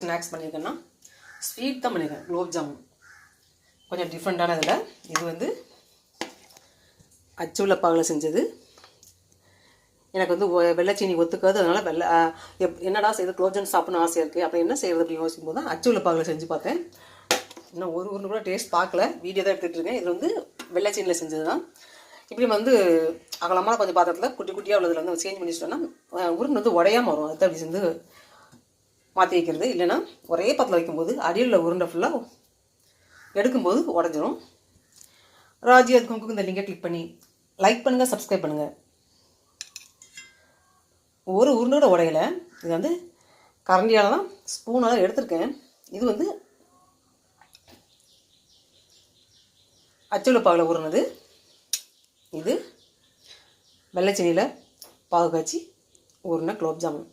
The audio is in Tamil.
ஸ்நாக்ஸ் பண்ணியிருக்கேன்னா ஸ்வீட் தான் பண்ணியிருக்கேன். குலோப் ஜாமுன் கொஞ்சம் டிஃப்ரெண்ட்டான இதில். இது வந்து அச்சு உள்ள பாகில் செஞ்சது. எனக்கு வந்து வெள்ளைச்சீனி ஒத்துக்காது. அதனால் என்னடா செய்யுது குலோப் ஜாமுன் சாப்பிட்ணும் ஆசையாக இருக்குது. அப்போ என்ன செய்கிறது அப்படின்னு யோசிக்கும் போது தான் அச்சு உள்ள பாகில் செஞ்சு பார்த்தேன். இன்னும் ஒரு உருண்டு கூட டேஸ்ட் பார்க்கல. வீடியோ தான் எடுத்துகிட்டு இருக்கேன். இது வந்து வெள்ளைச்சீனியில் செஞ்சது தான். இப்படி வந்து அகலமான கொஞ்சம் பாத்திரத்தில் குட்டி குட்டியாக உள்ளதில் வந்து சேஞ்ச் பண்ணி வச்சிட்டோன்னா உருண்டு வந்து உடையாமல் வரும். அதுதான் அப்படி செஞ்சு மாற்றி வைக்கிறது. இல்லைன்னா ஒரே பத்தில் வைக்கும்போது அடியில் உருண்டை ஃபுல்லாக எடுக்கும்போது உடஞ்சிரும். ராஜி அதுக்கு இந்த லிங்கை கிளிக் பண்ணி லைக் பண்ணுங்கள், சப்ஸ்கிரைப் பண்ணுங்கள். ஒரு உருண்டோட உடையில இது வந்து கரண்டியால் தான் ஸ்பூனாக தான் எடுத்திருக்கேன். இது வந்து அச்சுள்ள பாகில் ஊறுனது. இது வெள்ளைச்சீனியில் பாகு காய்ச்சி ஊறுன குலோப் ஜாமுன்.